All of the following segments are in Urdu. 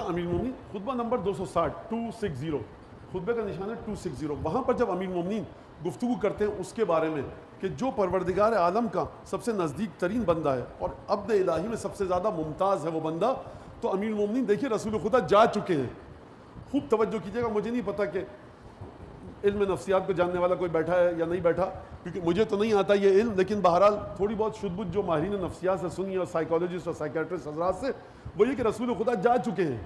امیر المومنین خطبہ نمبر 260 خطبے کا نشان ہے 260. وہاں پر جب امیر المومنین گفتگو کرتے ہیں اس کے بارے میں کہ جو پروردگار عالم کا سب سے نزدیک ترین بندہ ہے اور عبد الہی میں سب سے زیادہ ممتاز ہے وہ بندہ، تو امیر المومنین دیکھیے رسول خدا جا چکے ہیں. خوب توجہ کیجیے گا. مجھے نہیں پتا کہ علم نفسیات کو جاننے والا کوئی بیٹھا ہے یا نہیں بیٹھا، کیونکہ مجھے تو نہیں آتا یہ علم، لیکن بہرحال تھوڑی بہت شد بد جو ماہرین نفسیات سے سنی اور سائیکالوجسٹ اور سائیکیٹرسٹ حضرات سے، وہ یہ کہ رسول خدا جا چکے ہیں.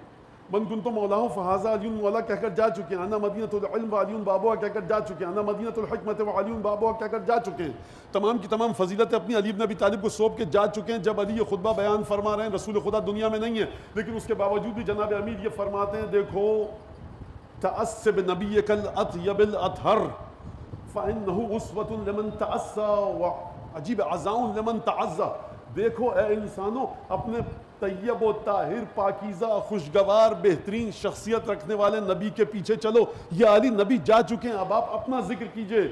من کنت مولاہ فہذا علی مولا کہہ کر جا چکے ہیں. انا مدینۃ العلم وعلی بابوہا کہہ کر جا چکے ہیں. انا مدینۃ الحکمت وعلی بابوہا کہہ کر جا چکے ہیں. تمام کی تمام فضیلتیں اپنی علی بن ابی طالب کو سونپ کے جا چکے ہیں. جب علی یہ خطبہ بیان فرما رہے ہیں، رسول خدا دنیا میں نہیں ہے، لیکن اس کے باوجود بھی جناب امیر یہ فرماتے ہیں دیکھو تأسب نبیک الاطیب الاطہر فإنہ اسوۃ لمن تأسیٰ وعجیب عزاء لمن تعزیٰ. دیکھو اے انسانوں، اپنے طیب و طاہر پاکیزہ خوشگوار بہترین شخصیت رکھنے والے نبی کے پیچھے چلو. یہ علی نبی جا چکے ہیں، اب آپ اپنا ذکر کیجئے.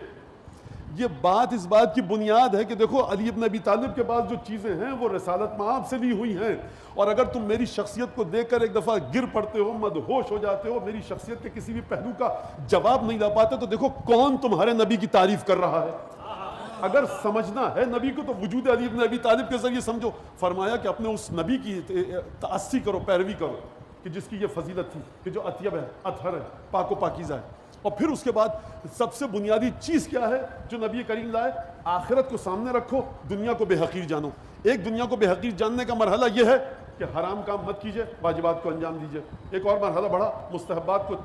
یہ بات اس بات کی بنیاد ہے کہ دیکھو علی ابن ابی طالب کے پاس جو چیزیں ہیں وہ رسالت مآب سے لی ہوئی ہیں، اور اگر تم میری شخصیت کو دیکھ کر ایک دفعہ گر پڑتے ہو، مدہوش ہو جاتے ہو، میری شخصیت کے کسی بھی پہلو کا جواب نہیں لا پاتے، تو دیکھو کون تمہارے نبی کی تعریف کر رہا ہے. اگر سمجھنا ہے نبی کو تو وجود علی ابن ابی طالب کے ذریعے سمجھو. فرمایا کہ اپنے اس نبی کی تأسی کرو، پیروی کرو کہ جس کی یہ فضیلت تھی کہ جو اطیب ہے، اطہر ہے، پاک و پاکیزہ ہے. اور پھر اس کے بعد سب سے بنیادی چیز کیا ہے جو نبی کریم لائے؟ آخرت کو سامنے رکھو، دنیا کو بے حقیر جانو. ایک دنیا کو بے حقیر جاننے کا مرحلہ یہ ہے کہ حرام کام مت کیجئے، واجبات کو انجام دیجئے. ایک اور مرحلہ بڑھا، مستحبات کو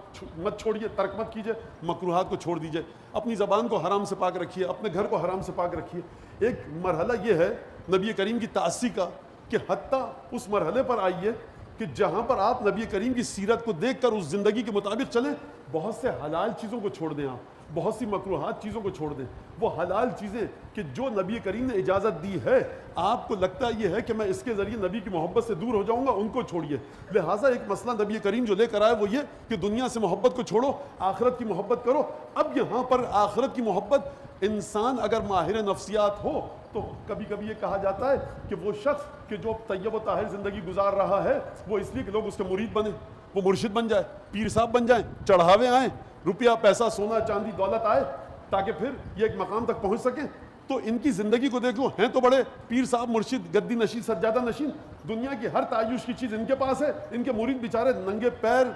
مت چھوڑیے، ترک مت کیجئے، مکروہات کو چھوڑ دیجئے. اپنی زبان کو حرام سے پاک رکھیے، اپنے گھر کو حرام سے پاک رکھیے. ایک مرحلہ یہ ہے نبی کریم کی تأسی کا کہ حتیٰ اس مرحلے پر آئیے کہ جہاں پر آپ نبی کریم کی سیرت کو دیکھ کر اس زندگی کے مطابق چلیں. بہت سے حلال چیزوں کو چھوڑ دیں، آپ بہت سی مکروہات چیزوں کو چھوڑ دیں. وہ حلال چیزیں کہ جو نبی کریم نے اجازت دی ہے، آپ کو لگتا یہ ہے کہ میں اس کے ذریعے نبی کی محبت سے دور ہو جاؤں گا، ان کو چھوڑیے. لہٰذا ایک مسئلہ نبی کریم جو لے کر آئے وہ یہ کہ دنیا سے محبت کو چھوڑو، آخرت کی محبت کرو. اب یہاں پر آخرت کی محبت، انسان اگر ماہر نفسیات ہو تو کبھی کبھی یہ کہا جاتا ہے کہ وہ شخص کہ جو طیب و طاہر زندگی گزار رہا ہے وہ اس لیے کہ لوگ اس کے مرید بنے، وہ مرشد بن جائے، پیر صاحب بن جائیں، چڑھاوے آئیں، روپیہ پیسہ سونا چاندی دولت آئے تاکہ پھر یہ ایک مقام تک پہنچ سکیں. تو ان کی زندگی کو دیکھ لو، ہیں تو بڑے پیر صاحب، مرشد، گدی نشین، سجادہ نشین، دنیا کی ہر تعیش کی چیز ان کے پاس ہے. ان کے مرید بیچارے ننگے پیر،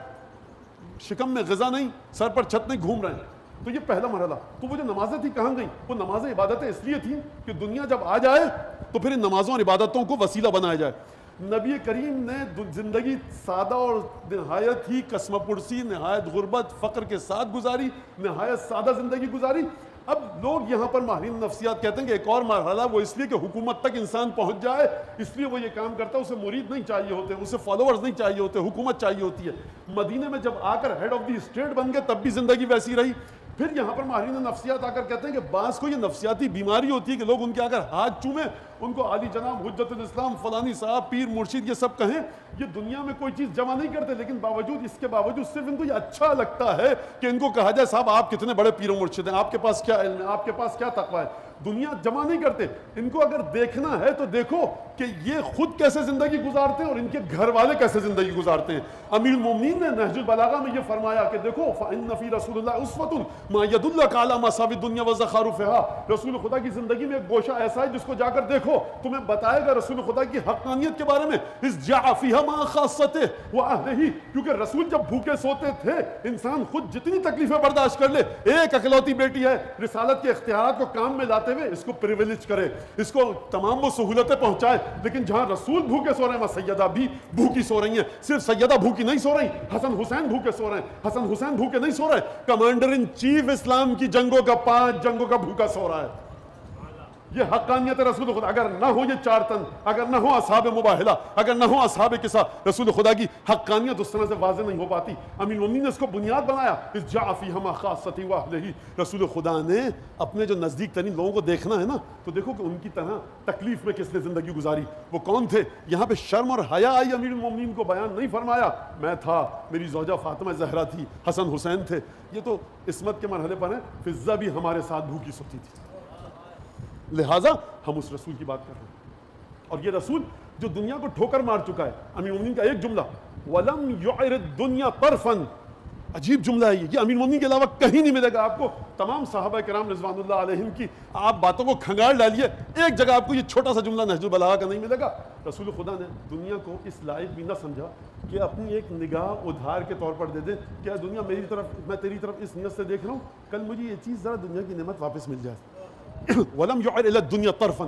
شکم میں غذا نہیں، سر پر چھت نہیں، گھوم رہے ہیں. تو یہ پہلا مرحلہ. تو وہ جو نمازیں تھیں کہاں گئیں؟ وہ نمازیں عبادتیں اس لیے تھیں کہ دنیا جب آ جائے تو پھر ان نمازوں اور عبادتوں کو وسیلہ بنایا جائے. نبی کریم نے زندگی سادہ اور نہایت ہی قسم پرسی، نہایت غربت فقر کے ساتھ گزاری، نہایت سادہ زندگی گزاری. اب لوگ یہاں پر ماہرین نفسیات کہتے ہیں کہ ایک اور مرحلہ وہ اس لیے کہ حکومت تک انسان پہنچ جائے، اس لیے وہ یہ کام کرتا ہے. اسے مرید نہیں چاہیے ہوتے، اسے فالوورز نہیں چاہیے ہوتے، حکومت چاہیے ہوتی ہے. مدینے میں جب آ کر ہیڈ آف دی اسٹیٹ بن گئے تب بھی زندگی ویسی رہی. پھر یہاں پر ماہرین نفسیات آ کر کہتے ہیں کہ بعض کو یہ نفسیاتی بیماری ہوتی ہے کہ لوگ ان کے اگر ہاتھ چومیں، ان کو عالی جناب، حجت الاسلام، فلانی صاحب، پیر، مرشد، یہ سب کہیں. یہ دنیا میں کوئی چیز جمع نہیں کرتے، لیکن باوجود اس کے باوجود صرف ان کو یہ اچھا لگتا ہے کہ ان کو کہا جائے صاحب آپ کتنے بڑے پیر و مرشد ہیں، آپ کے پاس کیا علم ہے، آپ کے پاس کیا تقویٰ ہے. دنیا جمع نہیں کرتے. ان کو اگر دیکھنا ہے تو دیکھو کہ یہ خود کیسے زندگی گزارتے ہیں اور ان کے گھر والے کیسے زندگی گزارتے ہیں. امیر المومنین نے نہج البلاغہ میں یہ فرمایا کہ دیکھو فإن فی رسول اللہ اسوۃ ما يدلک علی مصاب الدنیا وزخارفها. رسول خدا کی زندگی میں ایک گوشہ ایسا ہے جس کو جا کر دیکھو، تمہیں بتائے گا رسول خدا کی حقانیت کے بارے میں. اذ جاء فیہا مع خاصتہ واہلہ. کیونکہ رسول جب بھوکے سوتے تھے، انسان خود جتنی تکلیفیں برداشت کر لے، ایک اکلوتی بیٹی ہے، رسالت کے اختیارات کو کام میں لاتے ہوئے اس کو پریویلیج کرے، اس کو تمام وہ سہولتیں پہنچائے. لیکن جہاں رسول بھوکے سو رہے ہیں وہاں سیدہ بھی بھوکی سو رہی ہیں. صرف سیدہ بھوکی نہیں سو رہی، حسن حسین بھوکے سو رہے ہیں. حسن حسین بھوکے نہیں سو رہے، کمانڈر ان چیف اسلام کی جنگوں کا 5 جنگوں کا بھوکا سو رہا ہے. یہ حقانیت رسول خدا. اگر نہ ہو یہ 4 تن، اگر نہ ہو اصحاب مباہلہ، اگر نہ ہو اصحاب کسا، رسول خدا کی حقانیت اس طرح سے واضح نہیں ہو پاتی. امیر المومنین نے اس کو بنیاد بنایا. اذ جاء فیہا مع خاصتہ واہلہ. رسول خدا نے اپنے جو نزدیک ترین لوگوں کو دیکھنا ہے نا، تو دیکھو کہ ان کی طرح تکلیف میں کس نے زندگی گزاری، وہ کون تھے. یہاں پہ شرم اور حیا آئی امیر المومنین کو بیان نہیں فرمایا. میں تھا، میری زوجہ فاطمہ زہرا تھی، حسن حسین تھے. یہ تو عصمت کے مرحلے پر ہیں. فضہ بھی ہمارے ساتھ بھوکی سوتی تھی. لہٰذا ہم اس رسول کی بات کر رہے ہیں، اور یہ رسول جو دنیا کو ٹھوکر مار چکا ہے. امیر المومنین کا ایک جملہ، ولم يعر الدنيا طرفا. عجیب جملہ ہے یہ امیر المومنین کے علاوہ کہیں نہیں ملے گا آپ کو. تمام صحابہ کرام رضوان اللہ علیہم کی آپ باتوں کو کھنگال ڈالیے, ایک جگہ آپ کو یہ چھوٹا سا جملہ نہج البلاغہ کا نہیں ملے گا. رسول خدا نے دنیا کو اس لائق بھی نہ سمجھا کہ اپنی ایک نگاہ ادھار کے طور پر دے دے, کیا دنیا میری طرف, میں تیری طرف اس نیت سے دیکھ رہا ہوں کل مجھے یہ چیز ذرا دنیا کی نعمت واپس مل جائے. ولم يعر الى الدنيا طرفا,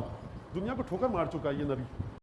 دنیا کو ٹھوکر مار چکا ہے یہ نبی.